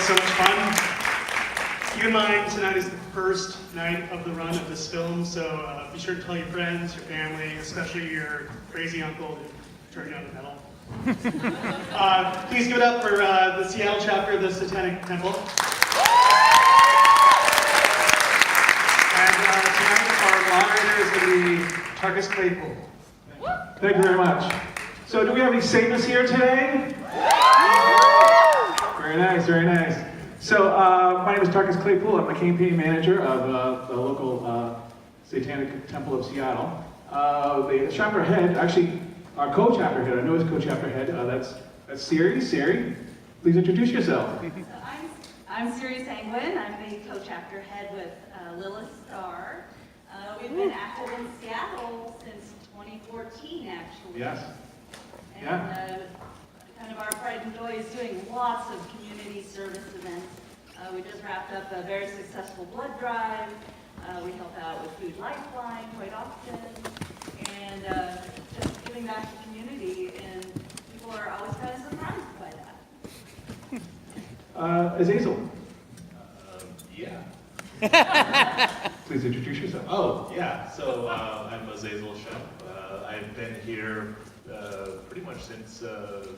so much fun. Keep in mind, tonight is the first night of the run of this film, so be sure to tell your friends, your family, especially your crazy uncle who turned you on to metal. Please give it up for the Seattle chapter of the Satanic Temple. And tonight our moderator is going to be Tarkus Claypool. Thank you very much. So do we have any Satanists here today? Very nice, very nice. So my name is Tarkus Claypool. I'm the campaign manager of the local Satanic Temple of Seattle. The chapter head, actually our co-chapter head, I know his co-chapter head, that's Siri. Siri, please introduce yourself. So I'm Siri Sanguin. I'm the co-chapter head with Lilith Starr. We've been active in Seattle since 2014, actually. Yes. And Yeah. kind of our pride and joy is doing lots of community service events. We just wrapped up a very successful blood drive. We help out with Food Lifeline quite often. And just giving back to the community, and people are always kind of surprised by that. Azazel, Yeah. please introduce yourself. Oh, yeah. So I'm Azazel Shep. I've been here pretty much since the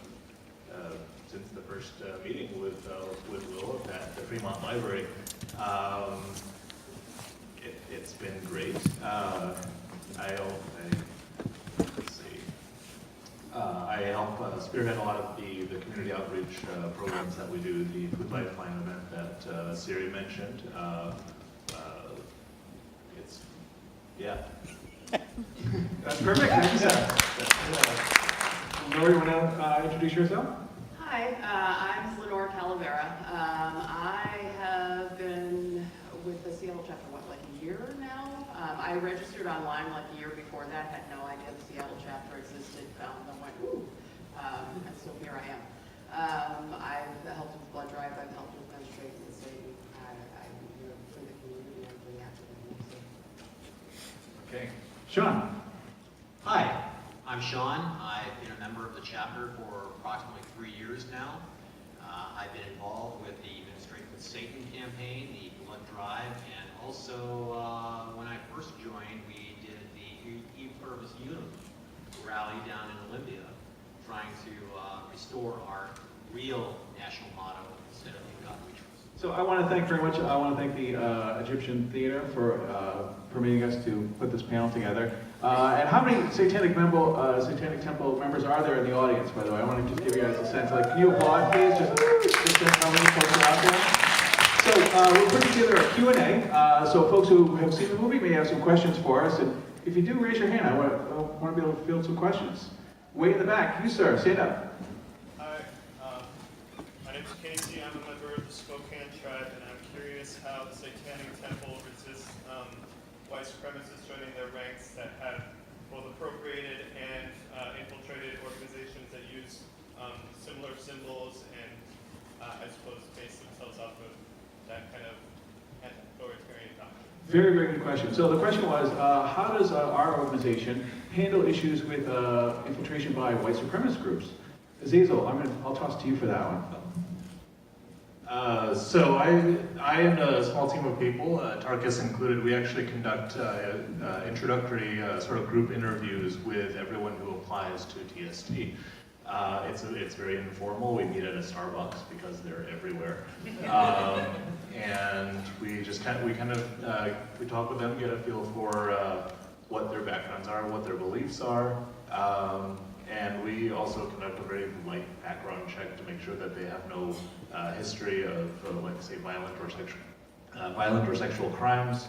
first meeting with Will at the Fremont Library. It's been great. I help spearhead a lot of the community outreach programs that we do, the Food Lifeline event that Siri mentioned. Yeah. That's perfect, thank you, sir. Lori, you want to introduce yourself? Hi, I'm Lenore Calavera. I have been with the Seattle chapter, like a year now? I registered online like a year before that, had no idea the Seattle chapter existed, found them, went, ooh, and so here I am. I've helped with blood drive, I've helped with menstruating the city. I'm here for the community, I'm pretty active in the city. Okay. Sean. Hi, I'm Sean. I've been a member of the chapter for approximately 3 years now. I've been involved with the Administrating with Satan campaign, the blood drive, and also when I first joined, we did the E Pluribus Unum rally down in Olympia, trying to restore our real national motto instead of the outreach. So I want to thank very much, I want to thank the Egyptian Theater for permitting us to put this panel together. And how many Satanic Temple members are there in the audience, by the way? I want to just give you guys a sense. Like, can you applaud, please? Just how many folks are out there? So we'll put together a Q&A. So folks who have seen the movie may have some questions for us. And if you do, raise your hand. I want to be able to field some questions. Way in the back, you sir, stand up. Hi, my name is Casey. I'm a member of the Spokane tribe, and I'm curious how the Satanic Temple resists white supremacists joining their ranks that have both appropriated and infiltrated organizations that use similar symbols and, I suppose, base themselves off of that kind of authoritarian doctrine. Very, very good question. So the question was, how does our organization handle issues with infiltration by white supremacist groups? Azazel, I'll toss to you for that one. So I and a small team of people, Tarkus included, we actually conduct introductory sort of group interviews with everyone who applies to TST. It's very informal. We meet at a Starbucks because they're everywhere, and we just we talk with them, get a feel for what their backgrounds are, what their beliefs are. And we also conduct a very light background check to make sure that they have no history of, like, say, violent or sexual crimes.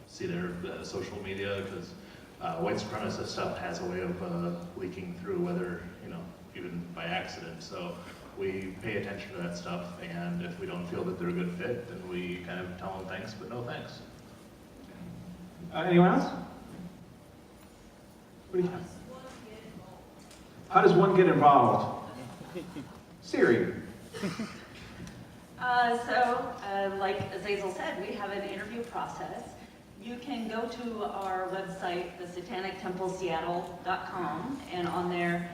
See their social media, because white supremacist stuff has a way of leaking through, whether, even by accident. So we pay attention to that stuff, and if we don't feel that they're a good fit, then we kind of tell them thanks, but no thanks. Anyone else? What do you have? How does one get involved? Siri. Like Azazel said, we have an interview process. You can go to our website, thesatanictempleseattle.com, and on there,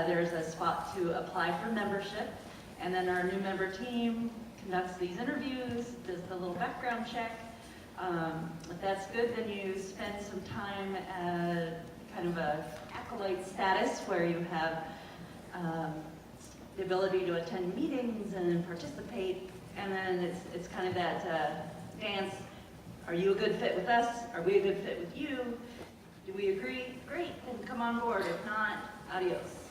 there's a spot to apply for membership. And then our new member team conducts these interviews, does the little background check. If that's good, then you spend some time at kind of a acolyte status where you have the ability to attend meetings and participate, and then it's kind of that dance. Are you a good fit with us? Are we a good fit with you? Do we agree? Great, then come on board. If not, adios.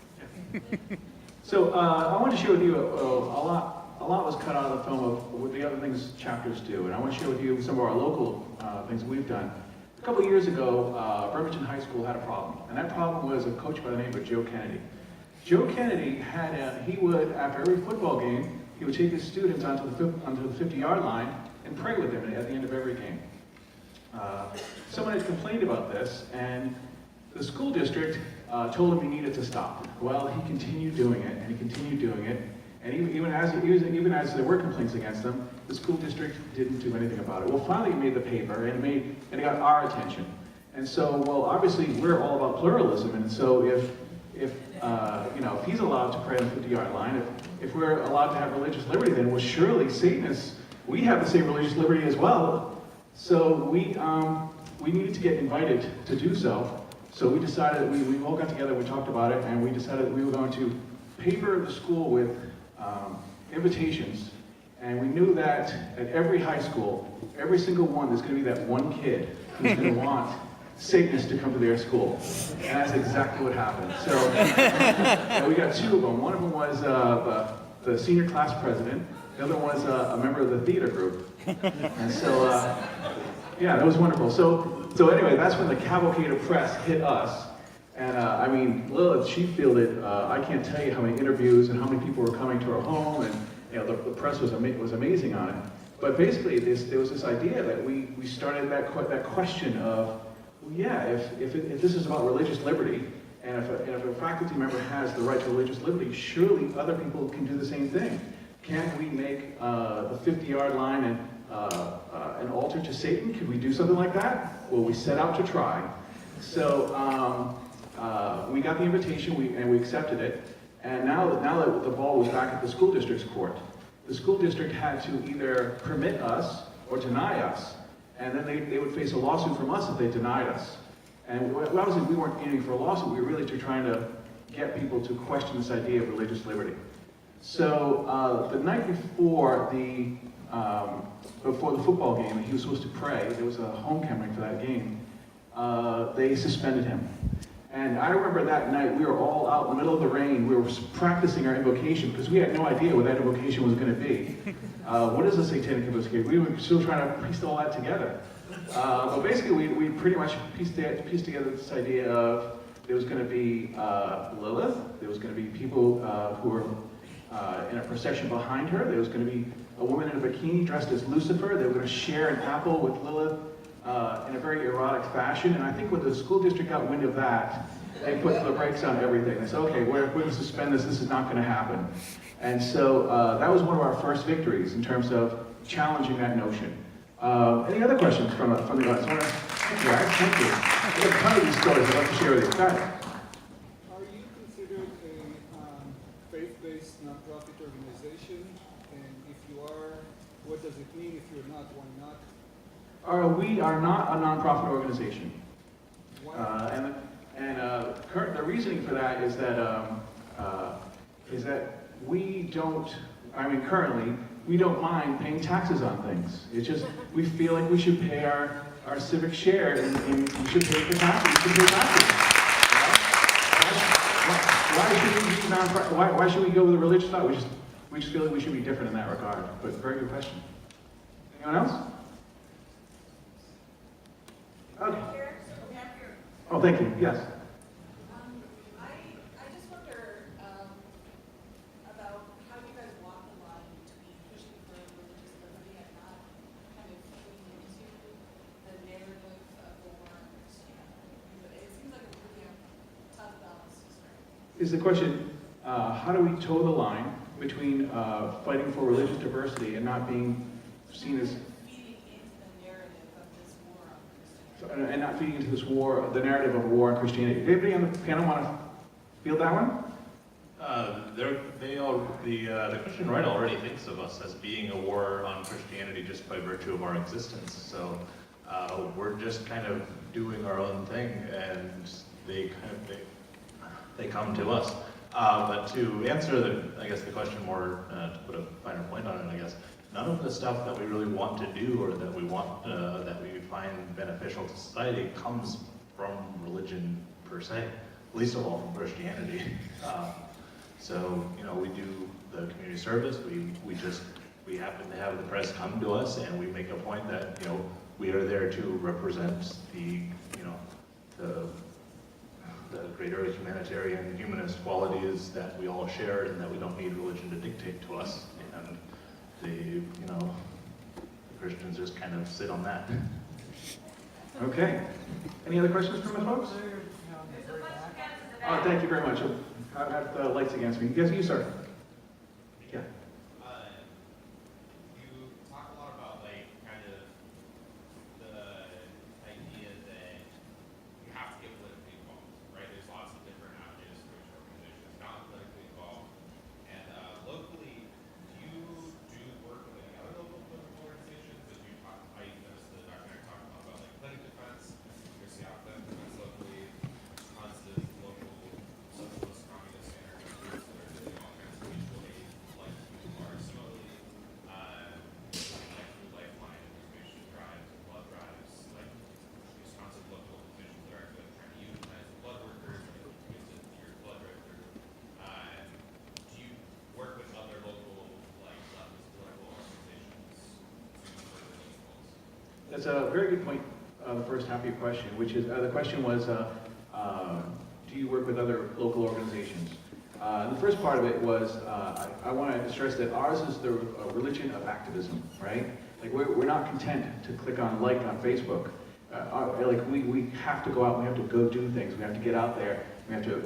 So I want to share with you a lot was cut out of the film of what the other things chapters do, and I want to share with you some of our local things we've done. A couple of years ago, Bremerton High School had a problem, and that problem was a coach by the name of Joe Kennedy. Joe Kennedy he would, after every football game, he would take his students onto the 50-yard line and pray with them at the end of every game. Someone had complained about this, and the school district told him he needed to stop. Well, he continued doing it, and he continued doing it, and even as there were complaints against him, the school district didn't do anything about it. Well, finally, it made the paper, and it got our attention. And so, well, obviously, we're all about pluralism, and so if he's allowed to pray on the 50-yard line, if we're allowed to have religious liberty, then well, surely Satanists, we have the same religious liberty as well. So we needed to get invited to do so. So we decided, we all got together, we talked about it, and we decided that we were going to paper the school with invitations. And we knew that at every high school, every single one, there's going to be that one kid who's going to want Satanists to come to their school. And that's exactly what happened. So and we got two of them. One of them was the senior class president. The other one was a member of the theater group. And so, yeah, that was wonderful. So anyway, that's when the cavalcade of press hit us. And I mean, Lilith, she fielded, I can't tell you how many interviews and how many people were coming to her home, and the press was amazing on it. But basically, there was this idea that we started that question of, well, yeah, if this is about religious liberty, and if a faculty member has the right to religious liberty, surely other people can do the same thing. Can't we make the 50-yard line an altar to Satan? Could we do something like that? Well, we set out to try. So we got the invitation, and we accepted it. And now that the ball was back at the school district's court, the school district had to either permit us or deny us. And then they would face a lawsuit from us if they denied us. And obviously we weren't aiming for a lawsuit, we were really trying to get people to question this idea of religious liberty. So the night before the football game, and he was supposed to pray, there was a homecoming for that game, they suspended him. And I remember that night, we were all out in the middle of the rain, we were practicing our invocation, because we had no idea what that invocation was going to be. What is a satanic invocation? We were still trying to piece all that together. But basically, we pretty much pieced together this idea of there was going to be Lilith, there was going to be people who were in a procession behind her, there was going to be a woman in a bikini dressed as Lucifer, they were going to share an apple with Lilith in a very erotic fashion, and I think when the school district got wind of that, they put the brakes on everything. They said, okay, we're going to suspend this is not going to happen. And so that was one of our first victories in terms of challenging that notion. Any other questions from the audience? Thank you, guys. Thank you. I have a ton of these stories I'd like to share with you. Go ahead. Are you considered a faith-based nonprofit organization? And if you are, what does it mean? If you're not, why not? We are not a nonprofit organization. Why? The reasoning for that is that we don't. I mean, currently we don't mind paying taxes on things. It's just we feel like we should pay our civic share, and we should pay for taxes. We should pay taxes. Why should we go with a religious thought? We just feel like we should be different in that regard. But very good question. Anyone else? Okay. Oh, thank you. Yes. I just wonder about how you guys walk the line between pushing for religious liberty and not kind of feeding into the narrative of the war on Christianity. It seems like a really tough balance to strike. Is the question, how do we toe the line between fighting for religious diversity and not being seen as and not feeding into this war, the narrative of a war on Christianity? Anybody on the panel want to field that one? The Christian right already thinks of us as being a war on Christianity just by virtue of our existence. So we're just kind of doing our own thing, and they come to us. But to answer the question more, to put a finer point on it, I guess, none of the stuff that we really want to do or that we want that we find beneficial to society comes from religion per se, least of all from Christianity. So, we do the community service, we happen to have the press come to us, and we make a point that, we are there to represent the greater humanitarian, humanist qualities that we all share, and that we don't need religion to dictate to us. And the Christians just kind of sit on that. Okay. Any other questions from the folks? Oh, thank you very much. I've got the lights against me. You start. Yeah. You talk a lot about kind of the idea that you have to get politically involved, right? There's lots of different avenues for which organizations not politically involved. And locally, do you do work with any other local political organizations? As you talk, I noticed the documentary talking a lot about clinic defense, your Seattle clinic defense locally, tons of local socialist communist anarchist groups that are doing all kinds of mutual aid, like you are. Similarly, like through Lifeline, information drives, blood drives, these tons of local divisions that are actually trying to unionize the blood workers and use it to your blood drive through. Do you work with other local, leftist political organizations to further those goals? That's a very good point, the first half of your question, which is, the question was, do you work with other local organizations? The first part of it was, I want to stress that ours is the religion of activism, right? We're not content to click on like on Facebook. We have to go out, we have to go do things, we have to get out there, we have to,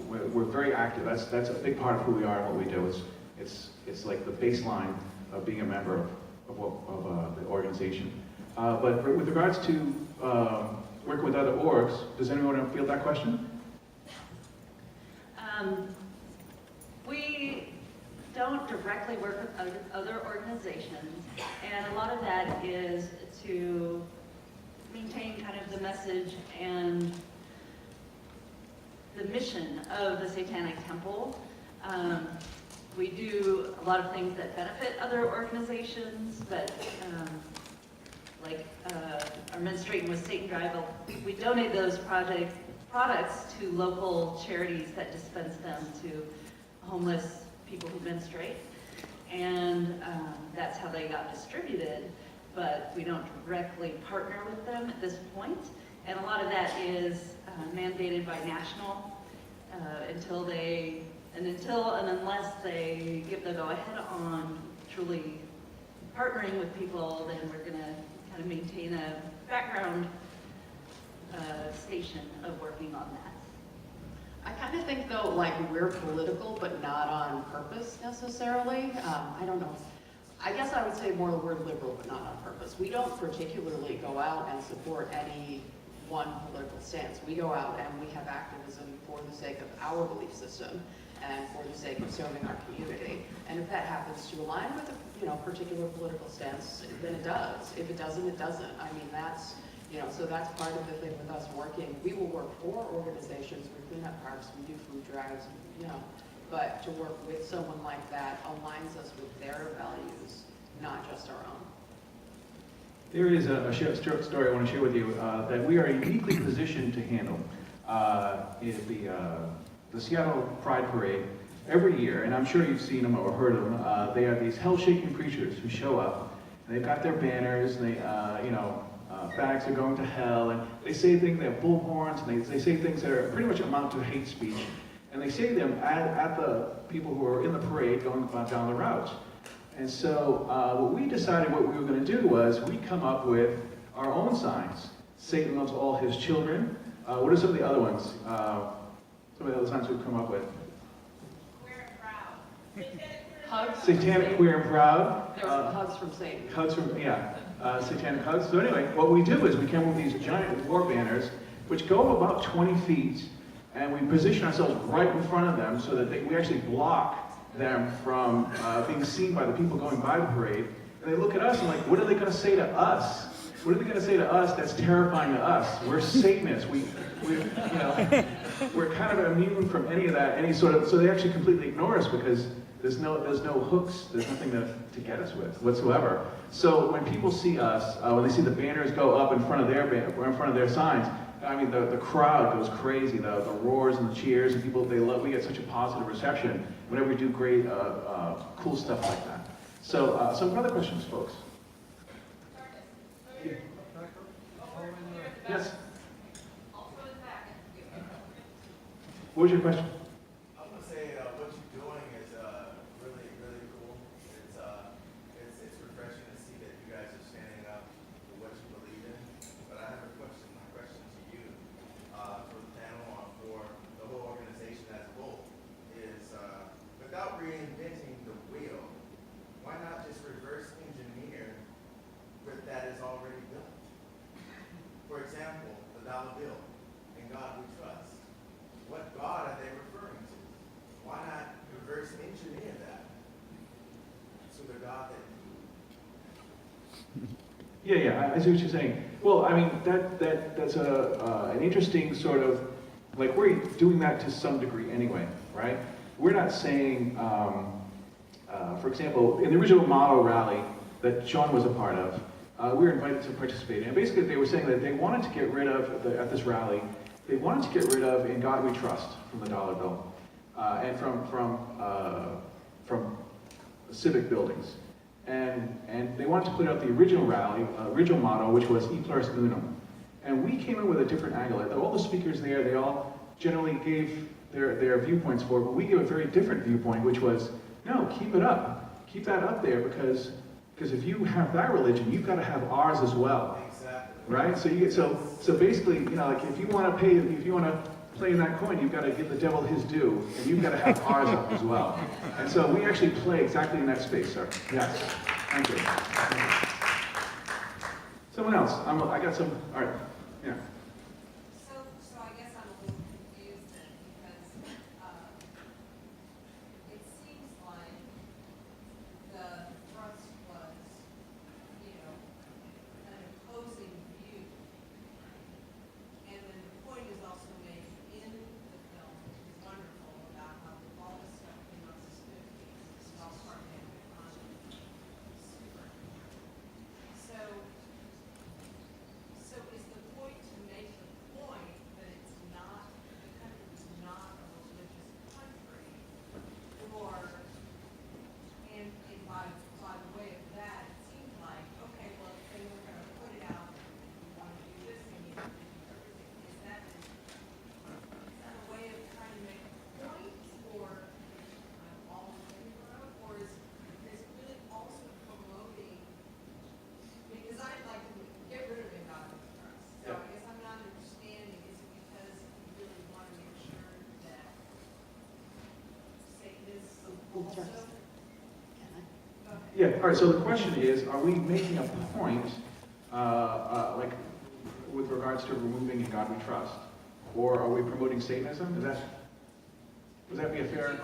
we're very active. That's a big part of who we are and what we do. It's like the baseline of being a member of the organization. But with regards to working with other orgs, does anyone want to field that question? We don't directly work with other organizations, and a lot of that is to maintain kind of the message and the mission of the Satanic Temple. We do a lot of things that benefit other organizations, but our Menstruating with Satan Drive, we donate those products to local charities that dispense them to homeless people who menstruate. And that's how they got distributed, but we don't directly partner with them at this point. And a lot of that is mandated by national until and unless they give the go-ahead on truly partnering with people, then we're going to kind of maintain a background station of working on that. I kind of think though, we're political, but not on purpose necessarily. I don't know. I guess I would say more the word liberal, but not on purpose. We don't particularly go out and support any one political stance. We go out and we have activism for the sake of our belief system and for the sake of serving our community. And if that happens to align with a particular political stance, then it does. If it doesn't, it doesn't. I mean, that's, so that's part of the thing with us working. We will work for organizations, we clean up parks, we do food drives, but to work with someone like that aligns us with their values, not just our own. There is a short story I want to share with you that we are uniquely positioned to handle. Is the Seattle Pride Parade every year, and I'm sure you've seen them or heard of them. They are these hell-shaking preachers who show up, and they've got their banners, and they, fags are going to hell, and they say things, they have bullhorns, and they say things that are pretty much amount to hate speech, and they say them at the people who are in the parade going down the route. And so what we decided what we were going to do was we'd come up with our own signs. Satan loves all his children. What are some of the other ones? Some of the other signs we've come up with. Queer and proud. Hugs. Satanic, queer, and proud. There were some hugs from Satan. Hugs from, satanic hugs. So anyway, what we do is we come with these giant war banners, which go about 20 feet, and we position ourselves right in front of them so that we actually block them from being seen by the people going by the parade. And they look at us and like, what are they going to say to us? What are they going to say to us that's terrifying to us? We're Satanists. We're kind of immune from any of that, so they actually completely ignore us because there's no hooks, there's nothing to get us with whatsoever. So when people see us, when they see the banners go up in front of their signs, I mean, the crowd goes crazy, the roars and the cheers, and we get such a positive reception whenever we do great, cool stuff like that. So, some other questions, folks? Yes? What was your question? I was gonna say what you're doing is really, really cool. It's refreshing to see that you guys are standing up for what you believe in. But I have a question. My question to you, for the panel, or for the whole organization as a whole, is without reinventing the wheel, why not just reverse engineer what that is already built? For example, the dollar bill, "In God We Trust." What God are they referring to? Why not reverse engineer that to the God that you? Yeah, I see what you're saying. Well, I mean, that's an interesting sort of, like, we're doing that to some degree anyway, right? We're not saying, for example, in the original model rally that Sean was a part of, we were invited to participate. And basically they were saying that they wanted to get rid of, at this rally, they wanted to get rid of "In God We Trust" from the dollar bill, and from civic buildings. And they wanted to put out the original original motto, which was "E Pluribus Unum." And we came in with a different angle. All the speakers there, they all generally gave their viewpoints for it, but we gave a very different viewpoint, which was, no, keep it up. Keep that up there, because if you have that religion, you've got to have ours as well. Exactly. Right? So basically, like, if you want to play in that coin, you've got to give the devil his due, and you've got to have ours up as well. And so we actually play exactly in that space, sir. Yes. Thank you. Someone else. I got some. All right. Yeah. So I guess I'm a little confused then, because it seems like the thrust was, an opposing view. And then the point is also made in the film, which is wonderful, about how all this stuff came up as 50s, this is all part of the economy. Super. So is the point to make the point that it's not, the country is not a religious country, or, and by the way of that, it seems like, okay, well, if they were gonna put it out, we want to do this, they need to do everything. Is that a way of trying to make a point, or I'm all in favor of, or is it really also promoting? Because I'd like to get rid of it out of the trust. So I guess I'm not understanding, is it because you really want to make sure that Satan is also? Go ahead. Yeah. All right. So the question is, are we making a point, like, with regards to removing "In God We Trust," or are we promoting Satanism? Would that be a fair?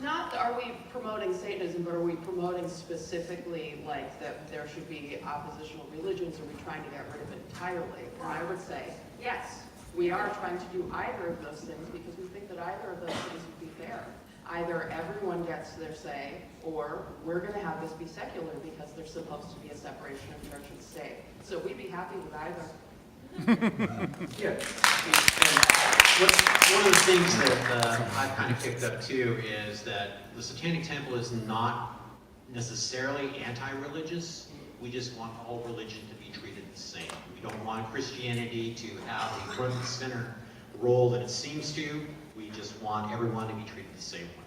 Not are we promoting Satanism, but are we promoting specifically, like, that there should be oppositional religions? Are we trying to get rid of it entirely? And I would say, yes, we are trying to do either of those things, because we think that either of those things would be fair. Either everyone gets their say, or we're going to have this be secular, because there's supposed to be a separation of church and state. So we'd be happy with either. Yeah. One of the things that I've kind of picked up too is that the Satanic Temple is not necessarily anti-religious. We just want all religion to be treated the same. We don't want Christianity to have a front and center role that it seems to. We just want everyone to be treated the same way.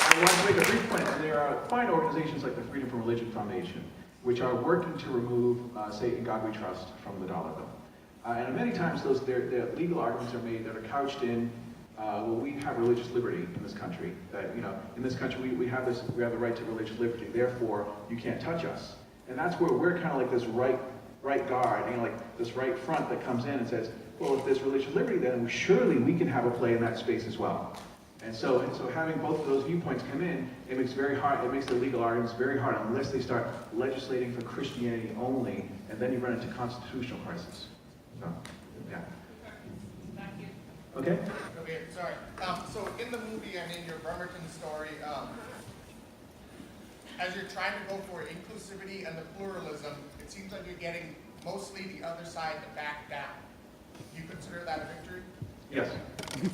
I want to make a brief point. There are fine organizations like the Freedom from Religion Foundation, which are working to remove "In God We Trust" from the dollar bill. And many times their legal arguments are made that are couched in, well, we have religious liberty in this country. That, in this country we have the right to religious liberty. Therefore, you can't touch us. And that's where we're kind of like this right right guard, you know, like this right front that comes in and says, well, if there's religious liberty, then surely we can have a play in that space as well. And so having both of those viewpoints come in, it makes the legal arguments very hard unless they start legislating for Christianity only, and then you run into constitutional crisis. So, yeah. Thank you. Okay? Okay, sorry. So in the movie and in your Bremerton story, as you're trying to go for inclusivity and the pluralism, it seems like you're getting mostly the other side to back down. Do you consider that a victory? Yes.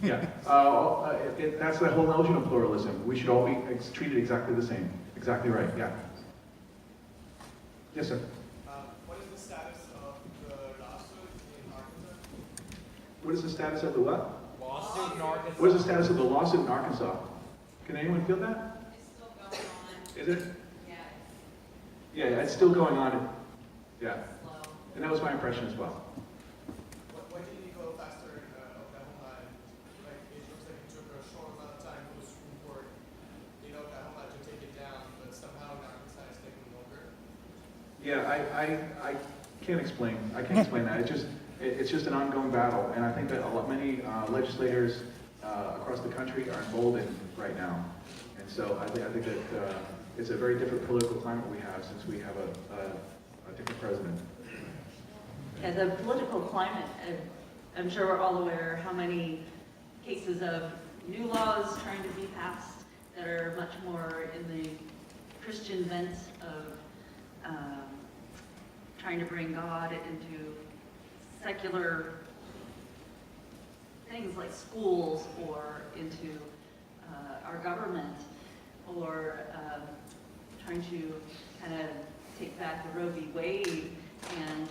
Yeah. That's the whole notion of pluralism. We should all be treated exactly the same. Exactly right. Yeah. Yes, sir. What is the status of the lawsuit in Arkansas? What is the status of the what? Lawsuit in Arkansas. What is the status of the lawsuit in Arkansas? Can anyone feel that? It's still going on. Is it? Yeah, Yeah, it's still going on. Yeah. it's slow. And that was my impression as well. Why didn't you go faster in Oklahoma? Like, it looks like it took a short amount of time for the Supreme Court in Oklahoma to take it down, but somehow in Arkansas it's taking longer. Yeah, I can't explain. I can't explain that. It's just an ongoing battle, and I think that many legislators across the country are emboldened right now. And so I think that it's a very different political climate we have since we have a different president. Yeah, the political climate, I'm sure we're all aware how many cases of new laws trying to be passed that are much more in the Christian bent of trying to bring God into secular things like schools or into our government, or trying to kind of take back the Roe v. Wade, and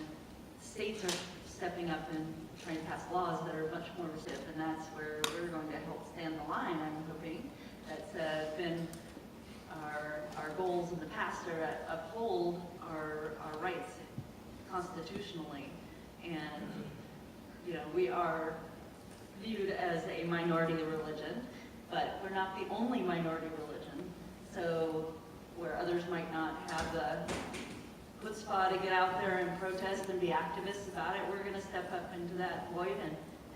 states are stepping up and trying to pass laws that are much more restrictive, and that's where we're going to help stand the line, I'm hoping. That's been our goals in the past are to uphold our rights constitutionally, and you know, we are viewed as a minority religion, but we're not the only minority religion. So where others might not have the chutzpah to get out there and protest and be activists about it, we're going to step up into that void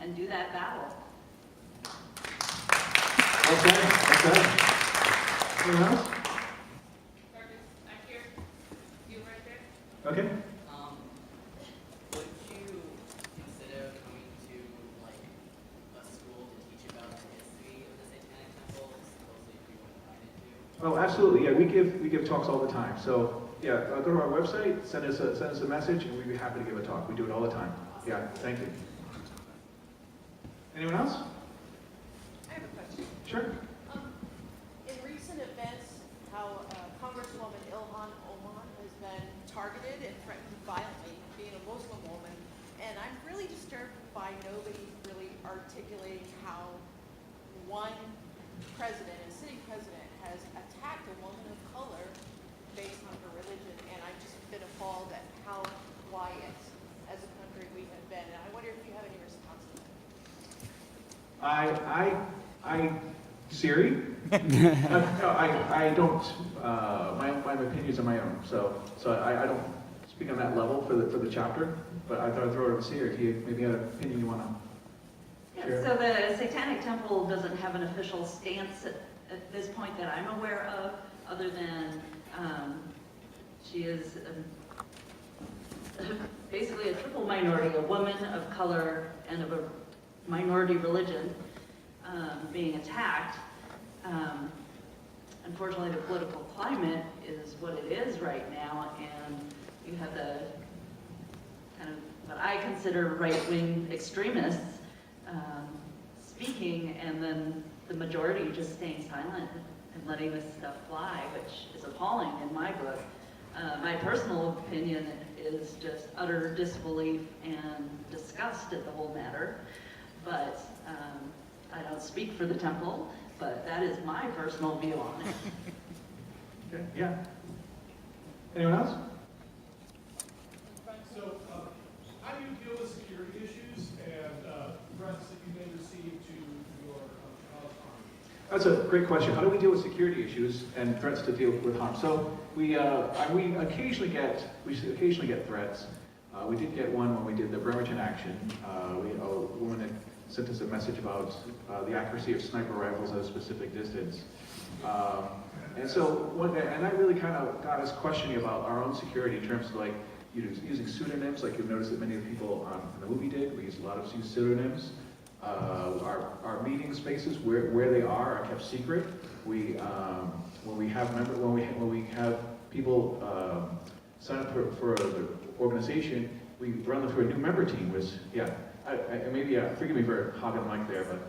and do that battle. Okay. Anyone else? Marcus, back here. You right there. Okay. Would you consider coming to like a school to teach about the history of the Satanic Temple, supposedly if you were invited to? Oh, absolutely. Yeah, we give talks all the time. So yeah, go to our website, send us a message, and we'd be happy to give a talk. We do it all the time. Yeah, thank you. Anyone else? I have a question. Sure. In recent events, how Congresswoman Ilhan Omar has been targeted and threatened violently, being a Muslim woman, and I'm really disturbed by nobody really articulating how one president, a sitting president, has attacked a woman of color based on her religion, and I've just been appalled at how quiet as a country we have been, and I wonder if you have any response to that. Siri? No, I don't. My opinions are my own, so I don't speak on that level for the chapter. But I thought I'd throw it over to Siri if you maybe had an opinion you want to share. So the Satanic Temple doesn't have an official stance at this point that I'm aware of, other than she is basically a triple minority, a woman of color and of a minority religion being attacked. Unfortunately, the political climate is what it is right now, and you have the kind of what I consider right-wing extremists speaking, and then the majority just staying silent and letting this stuff fly, which is appalling in my book. My personal opinion is just utter disbelief and disgust at the whole matter, but I don't speak for the temple, but that is my personal view on it. Okay. Yeah. Anyone else? So, how do you deal with security issues and threats that you may receive to your cause harm? That's a great question. How do we deal with security issues and threats to deal with harm? So we occasionally get threats. We did get one when we did the Bremerton action. A woman had sent us a message about the accuracy of sniper rifles at a specific distance. And so, and that really kind of got us questioning about our own security in terms of like using pseudonyms, like you've noticed that many of the people in the movie did. We use a lot of pseudonyms. Our meeting spaces, where they are kept secret. When we have people sign up for the organization, we run them through a new member team. Forgive me for hogging the mic there, but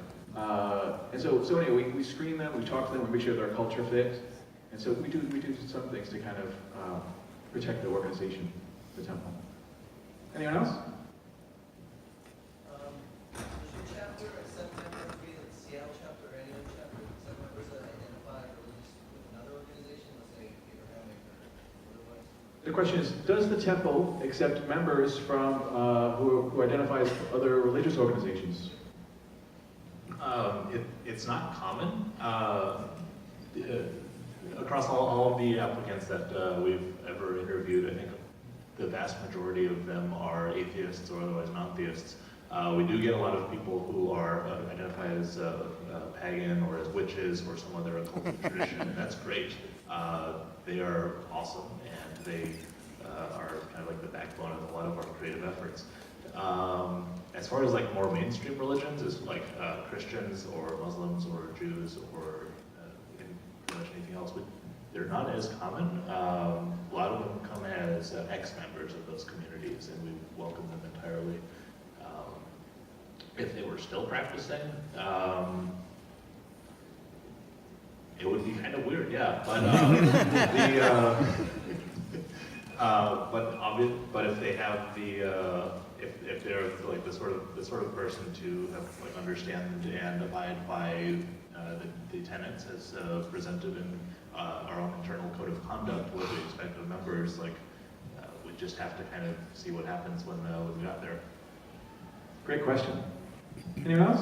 and so anyway, we screen them, we talk to them, we make sure their culture fit, and so we do some things to kind of protect the organization, the temple. Anyone else? Does your chapter accept members to be the Seattle chapter or any other chapter? Accept members that identify religious with another organization, let's say Abrahamic or otherwise? The question is, does the temple accept members from who identify as other religious organizations? It's not common. Across all of the applicants that we've ever interviewed, I think the vast majority of them are atheists or otherwise non-theists. We do get a lot of people who are identified as pagan or as witches or some other occultic tradition, and that's great. They are awesome, and they are kind of like the backbone of a lot of our creative efforts. As far as like more mainstream religions, is like Christians or Muslims or Jews or pretty much anything else, but they're not as common. A lot of them come as ex-members of those communities, and we welcome them entirely. If they were still practicing, it would be kind of weird, yeah. But but if they have the if they're like the sort of person to have like understand and abide by the tenets as presented in our own internal code of conduct, what we expect of members, like we just have to kind of see what happens when we got there. Great question. Anyone else?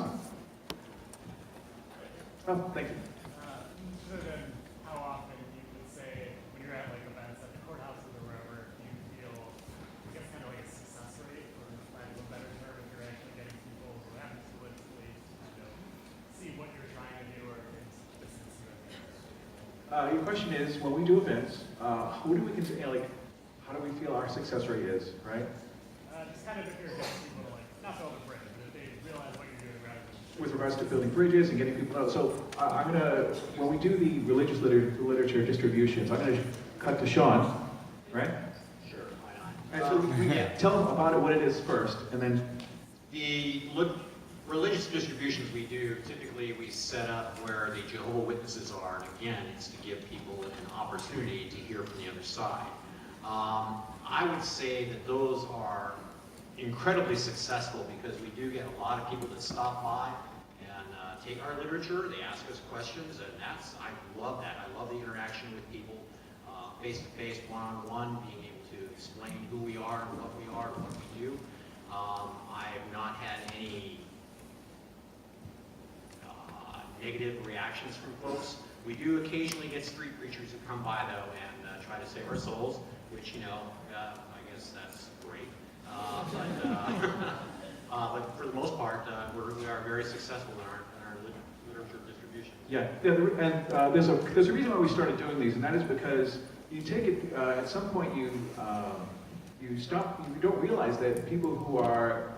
Oh, thank you. How often you would say when you're at like events at the courthouses or wherever, do you feel, I guess, kind of like a success rate, or lack of a better term, if you're actually getting people who haven't politically see what you're trying to do, or if it's just Your question is, when we do events, who do we consider, like, how do we feel our success rate is, right? Just kind of if you're getting people like, not build a bridge, but if they realize what you're doing rather than With regards to building bridges and getting people out. So I'm gonna, when we do the religious literature distributions, I'm gonna cut to Sean, right? Sure, why not? And so we tell them about it, what it is first, and then. The religious distributions we do, typically we set up where the Jehovah's Witnesses are, and again, it's to give people an opportunity to hear from the other side. I would say that those are incredibly successful because we do get a lot of people that stop by and take our literature, they ask us questions, and I love that. I love the interaction with people, face-to-face, one-on-one, being able to explain who we are and what we are and what we do. I have not had any negative reactions from folks. We do occasionally get street preachers who come by though and try to save our souls, which, I guess that's great. But for the most part, we are very successful in our literature distribution. Yeah, and there's a reason why we started doing these, and that is because you take it, at some point you don't realize that people who are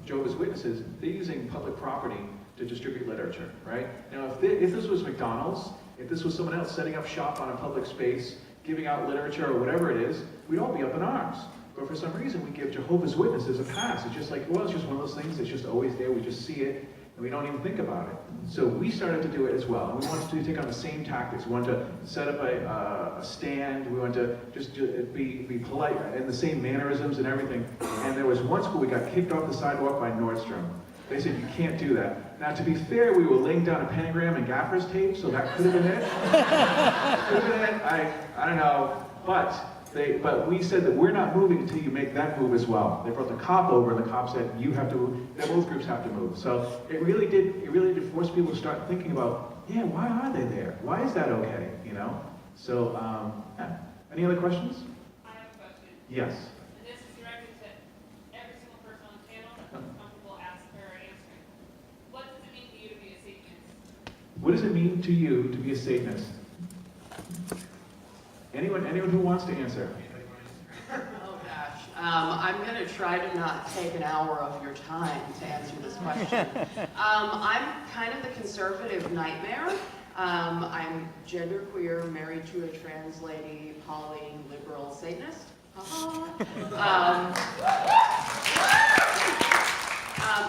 Jehovah's Witnesses, they're using public property to distribute literature, right? Now, if this was McDonald's, if this was someone else setting up shop on a public space, giving out literature or whatever it is, we'd all be up in arms. But for some reason, we give Jehovah's Witnesses a pass. It's just like, well, it's just one of those things that's just always there. We just see it, and we don't even think about it. So we started to do it as well. And we wanted to take on the same tactics. We wanted to set up a stand. We wanted to just be polite and the same mannerisms and everything. And there was one school we got kicked off the sidewalk by Nordstrom. They said, you can't do that. Now, to be fair, we were laying down a pentagram and gaffer's tape, so that could have been it. Could have been it. I don't know. But we said that we're not moving until you make that move as well. They brought the cop over, and the cop said, you have to move. Both groups have to move. So it really did force people to start thinking about, yeah, why are they there? Why is that okay? So, yeah. Any other questions? I have a question. Yes. And this is directed to What does it mean to you to be a Satanist? Anyone who wants to answer? Oh gosh, I'm going to try to not take an hour of your time to answer this question. I'm kind of the conservative nightmare. I'm genderqueer, married to a trans lady, poly, liberal Satanist.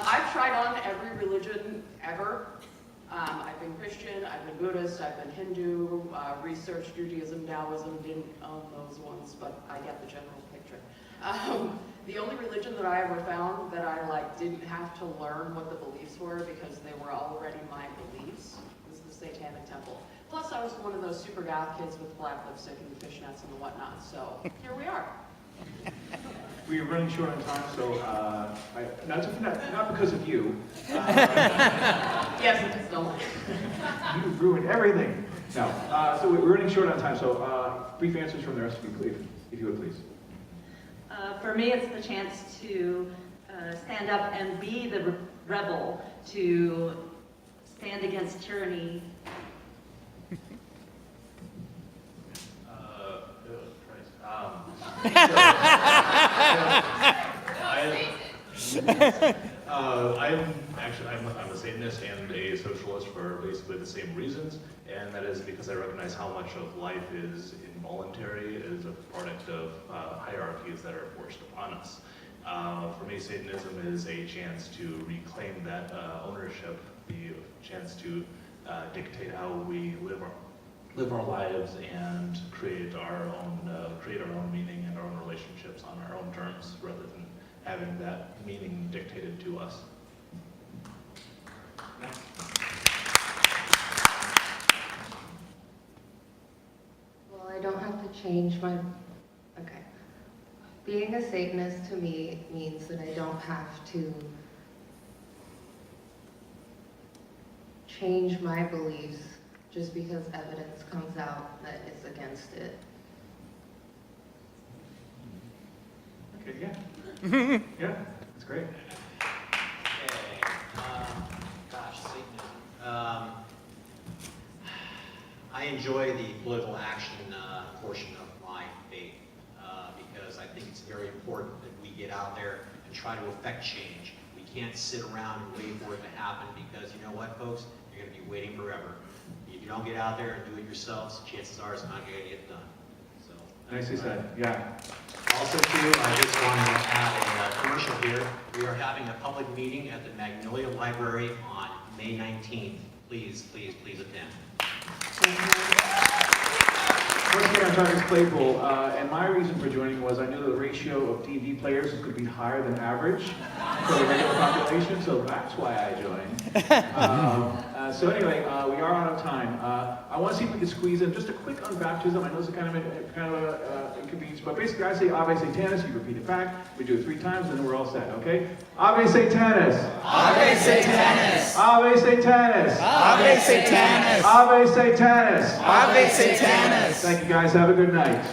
I've tried on every religion ever. I've been Christian, I've been Buddhist, I've been Hindu, researched Judaism, Taoism, didn't own those ones, but I get the general picture. The only religion that I ever found that I didn't have to learn what the beliefs were because they were already my beliefs was the Satanic Temple. Plus I was one of those super goth kids with black lipstick and fishnets and whatnot, so here we are. We are running short on time, so not because of you. Yes, it is. Don't. You ruined everything. No. So we're running short on time, so brief answers from the rest of you, if you would please. For me, it's the chance to stand up and be the rebel, to stand against tyranny. I'm a Satanist and a socialist for basically the same reasons, and that is because I recognize how much of life is involuntary, is a product of hierarchies that are forced upon us. For me, Satanism is a chance to reclaim that ownership, the chance to dictate how we live our lives and create our own meaning and our own relationships on our own terms, rather than having that meaning dictated to us. Well, I don't have to change my. Okay. Being a Satanist to me means that I don't have to change my beliefs just because evidence comes out that is against it. Okay, yeah. Yeah, that's great. Okay, gosh, Satanism. I enjoy the political action portion of my faith because I think it's very important that we get out there and try to affect change. We can't sit around and wait for it to happen because you know what, folks? You're going to be waiting forever. If you don't get out there and do it yourselves, chances are it's not going to get done. So, Nicely said, yeah. also, too, I just want to have a commercial here. We are having a public meeting at the Magnolia Library on May 19th. Please, please, please attend. First thing I tried is Claypool, and my reason for joining was I knew the ratio of TV players could be higher than average for the regular population, so that's why I joined. So anyway, we are out of time. I want to see if we can squeeze in just a quick on baptism. I know it's kind of an inconvenience, but basically I say Ave Satanis, you repeat it back. We do it 3 times, and then we're all set, okay? Ave Satanis! Ave Satanis! Ave Satanis! Ave Satanis! Ave Satanis! Ave Satanis! Thank you guys, have a good night.